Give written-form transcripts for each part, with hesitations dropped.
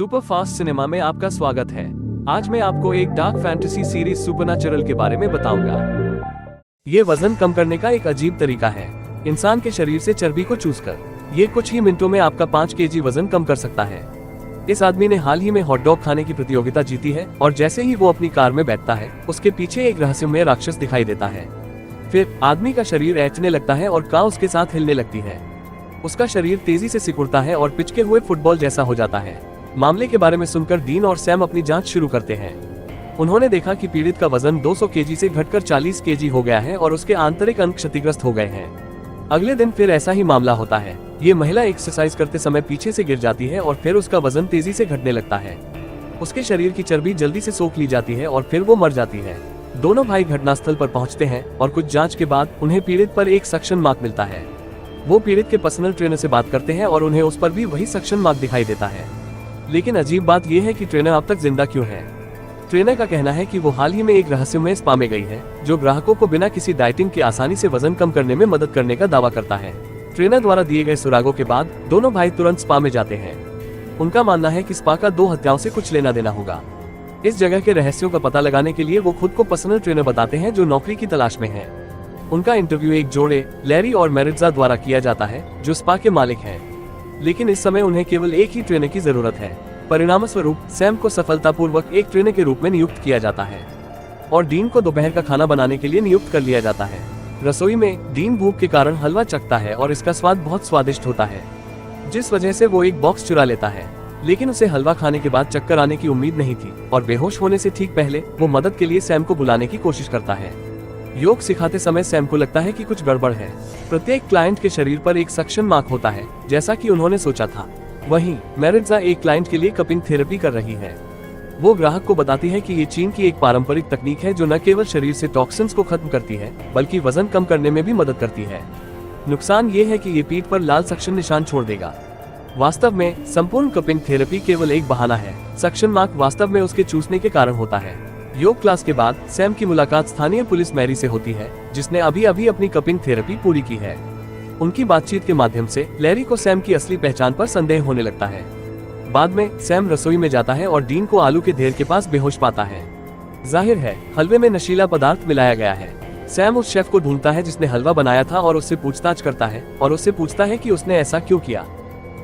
Super fast cinema में आपका स्वागत है। आज मैं आपको एक डार्क फैंटेसी सीरीज सुपरनैचुरल के बारे में बताऊंगा। ये वजन कम करने का एक अजीब तरीका है, इंसान के शरीर से चर्बी को चूसकर। ये कुछ ही मिनटों में आपका 5 केजी वजन कम कर सकता है। इस आदमी ने हाल ही में हॉट डॉग खाने की प्रतियोगिता जीती है और जैसे ही वो अपनी कार में बैठता है, उसके पीछे एक रहस्यमय राक्षस दिखाई देता है। फिर आदमी का शरीर ऐंठने लगता है और कान उसके साथ हिलने लगती है। उसका शरीर तेजी से सिकुड़ता है और पिचके हुए फुटबॉल जैसा हो जाता है। मामले के बारे में सुनकर डीन और सैम अपनी जांच शुरू करते हैं। उन्होंने देखा कि पीड़ित का वजन 200 केजी से घटकर 40 केजी हो गया है और उसके आंतरिक अंग क्षतिग्रस्त हो गए हैं। अगले दिन फिर ऐसा ही मामला होता है। ये महिला एक्सरसाइज करते समय पीछे से गिर जाती है और फिर उसका वजन तेजी से घटने लगता है। उसके शरीर की चर्बी जल्दी से सोख ली जाती है और फिर वो मर जाती है। दोनों भाई घटनास्थल पर पहुंचते हैं और कुछ जांच के बाद उन्हें पीड़ित पर एक सक्शन मार्क मिलता है। वो पीड़ित के पर्सनल ट्रेनर से बात करते हैं और उन्हें उस पर भी वही सक्शन मार्क दिखाई देता है। लेकिन अजीब बात यह है कि ट्रेनर अब तक जिंदा क्यों है। ट्रेनर का कहना है कि वो हाल ही में एक रहस्यमय स्पा में गई है, जो ग्राहकों को बिना किसी डाइटिंग के आसानी से वजन कम करने में मदद करने का दावा करता है। ट्रेनर द्वारा दिए गए सुरागों के बाद दोनों भाई तुरंत स्पा में जाते हैं। उनका मानना है कि स्पा का 2 हत्याओं से कुछ लेना देना होगा। इस जगह के रहस्यों का पता लगाने के लिए वो खुद को पर्सनल ट्रेनर बताते हैं, जो नौकरी की तलाश में है। उनका इंटरव्यू एक जोड़े लैरी और मेरिट्जा द्वारा किया जाता है, जो स्पा के मालिक हैं। लेकिन इस समय उन्हें केवल एक ही ट्रेनर की जरूरत है। परिणाम स्वरूप सैम को सफलतापूर्वक एक ट्रेनर के रूप में नियुक्त किया जाता है और डीन को दोपहर का खाना बनाने के लिए नियुक्त कर लिया जाता है। रसोई में डीन भूख के कारण हलवा चखता है और इसका स्वाद बहुत स्वादिष्ट होता है, जिस वजह से वो एक बॉक्स चुरा लेता है। लेकिन उसे हलवा खाने के बाद चक्कर आने की उम्मीद नहीं थी और बेहोश होने से ठीक पहले वो मदद के लिए सैम को बुलाने की कोशिश करता है। योग सिखाते समय सैम को लगता है कि कुछ गड़बड़ है। प्रत्येक क्लाइंट के शरीर पर एक सक्शन मार्क होता है, जैसा कि उन्होंने सोचा था। वहीं मेरिट्जा एक क्लाइंट के लिए कपिंग थेरेपी कर रही है। वो ग्राहक को बताती है कि ये चीन की एक पारंपरिक तकनीक है, जो न केवल शरीर से टॉक्सिन्स को खत्म करती है, बल्कि वजन कम करने में भी मदद करती है। नुकसान ये है कि ये पीठ पर लाल सक्शन निशान छोड़ देगा। वास्तव में संपूर्ण कपिंग थेरेपी केवल एक बहाना है। सक्शन मार्क वास्तव में उसके चूसने के कारण होता है। योग क्लास के बाद सैम की मुलाकात स्थानीय पुलिस मैरी से होती है, जिसने अभी अभी अपनी कपिंग थेरेपी पूरी की है। उनकी बातचीत के माध्यम से लैरी को सैम की असली पहचान पर संदेह होने लगता है। बाद में सैम रसोई में जाता है और डीन को आलू के ढेर के पास बेहोश पाता है। जाहिर है हलवे में नशीला पदार्थ मिलाया गया है। सैम उस शेफ को ढूंढता है जिसने हलवा बनाया था और उससे पूछताछ करता है और उससे पूछता है कि उसने ऐसा क्यों किया।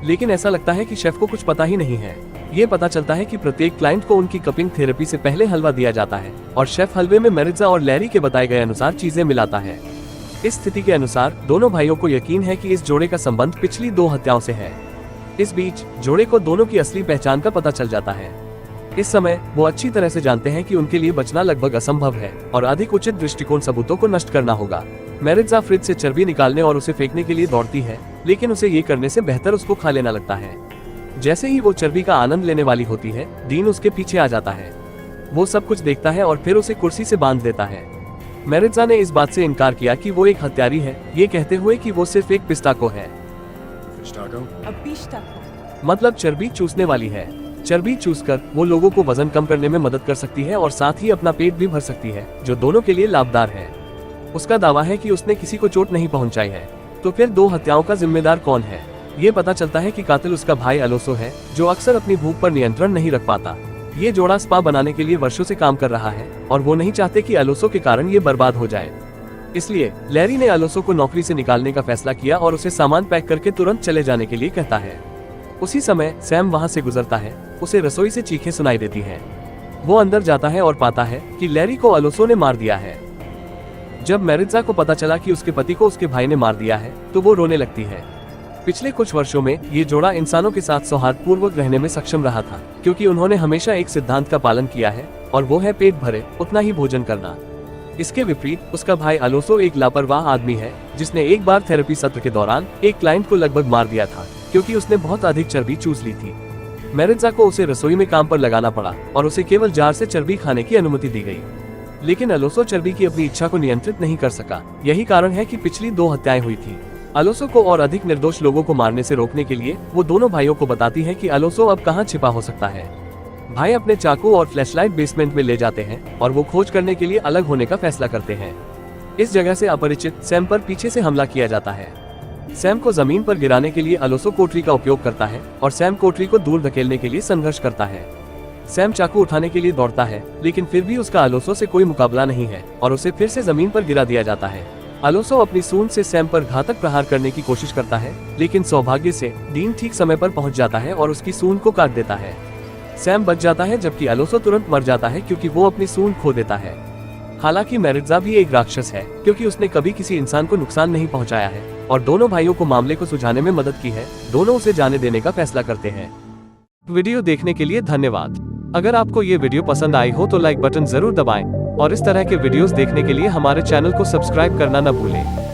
लेकिन ऐसा लगता है कि शेफ को कुछ पता ही नहीं है। ये पता चलता है कि प्रत्येक क्लाइंट को उनकी कपिंग थेरेपी से पहले हलवा दिया जाता है और शेफ हलवे में मेरिट्जा और लैरी के बताए गए अनुसार चीजें मिलाता है। इस स्थिति के अनुसार दोनों भाइयों को यकीन है कि इस जोड़े का संबंध पिछली 2 हत्याओं से है। इस बीच जोड़े को दोनों की असली पहचान का पता चल जाता है। इस समय वो अच्छी तरह से जानते हैं कि उनके लिए बचना लगभग असंभव है और अधिक उचित दृष्टिकोण सबूतों को नष्ट करना होगा। मेरिट्जा फ्रिज से चर्बी निकालने और उसे फेंकने के लिए दौड़ती है, लेकिन उसे ये करने से बेहतर उसको खा लेना लगता है। जैसे ही वो चर्बी का आनंद लेने वाली होती है, डीन उसके पीछे आ जाता है। वो सब कुछ देखता है और फिर उसे कुर्सी से बांध देता है। मेरिट्जा ने इस बात से इनकार किया कि वो एक हत्यारी है, ये कहते हुए कि वो सिर्फ एक पिस्ताको है। मतलब चर्बी चूसने वाली है। चर्बी चूसकर वो लोगों को वजन कम करने में मदद कर सकती है और साथ ही अपना पेट भी भर सकती है, जो दोनों के लिए लाभदार है। उसका दावा है कि उसने किसी को चोट नहीं पहुंचाई है। तो फिर 2 हत्याओं का जिम्मेदार कौन है? ये पता चलता है कि कातिल उसका भाई अलोसो है, जो अक्सर अपनी भूख पर नियंत्रण नहीं रख पाता। ये जोड़ा स्पा बनाने के लिए वर्षों से काम कर रहा है और वो नहीं चाहते कि अलोसो के कारण ये बर्बाद हो जाए। इसलिए लैरी ने अलोसो को नौकरी से निकालने का फैसला किया और उसे सामान पैक करके तुरंत चले जाने के लिए कहता है। उसी समय सैम वहाँ से गुजरता है। उसे रसोई से चीखें सुनाई देती है। वो अंदर जाता है और पाता है कि लैरी को अलोसो ने मार दिया है। जब मेरिट्जा को पता चला कि उसके पति को उसके भाई ने मार दिया है, तो वो रोने लगती है। पिछले कुछ वर्षों में ये जोड़ा इंसानों के साथ सौहार्दपूर्वक रहने में सक्षम रहा था, क्योंकि उन्होंने हमेशा एक सिद्धांत का पालन किया है और वो है पेट भरे उतना ही भोजन करना। इसके विपरीत उसका भाई अलोसो एक लापरवाह आदमी है, जिसने एक बार थेरेपी सत्र के दौरान एक क्लाइंट को लगभग मार दिया था, क्योंकि उसने बहुत अधिक चर्बी चूस ली थी। मेरिट्जा को उसे रसोई में काम पर लगाना पड़ा और उसे केवल जार से चर्बी खाने की अनुमति दी गई। लेकिन अलोसो चर्बी की अपनी इच्छा को नियंत्रित नहीं कर सका। यही कारण है कि पिछली 2 हत्याएं हुई थी। अलोसो को और अधिक निर्दोष लोगों को मारने से रोकने के लिए वो दोनों भाइयों को बताती है कि अलोसो अब कहाँ छिपा हो सकता है। भाई अपने चाकू और फ्लैशलाइट बेसमेंट में ले जाते हैं और वो खोज करने के लिए अलग होने का फैसला करते हैं। इस जगह से अपरिचित सैम पर पीछे से हमला किया जाता है। सैम को जमीन पर गिराने के लिए अलोसो कोटरी का उपयोग करता है और सैम कोटरी को दूर धकेलने के लिए संघर्ष करता है। सैम चाकू उठाने के लिए दौड़ता है, लेकिन फिर भी उसका अलोसो से कोई मुकाबला नहीं है और उसे फिर से जमीन पर गिरा दिया जाता है। अलोसो अपनी सूंड से सैम पर घातक प्रहार करने की कोशिश करता है, लेकिन सौभाग्य से डीन ठीक समय पर पहुंच जाता है और उसकी सूंड को काट देता है। सैम बच जाता है, जबकि अलोसो तुरंत मर जाता है क्योंकि वो अपनी सूंड खो देता है। हालांकि मैरिट्जा भी एक राक्षस है, क्योंकि उसने कभी किसी इंसान को नुकसान नहीं पहुंचाया है और दोनों भाइयों को मामले को सुलझाने में मदद की है। दोनों उसे जाने देने का फैसला करते हैं। वीडियो देखने के लिए धन्यवाद। अगर आपको ये वीडियो पसंद आई हो तो लाइक बटन जरूर दबाएं और इस तरह के वीडियोस देखने के लिए हमारे चैनल को सब्सक्राइब करना न भूलें।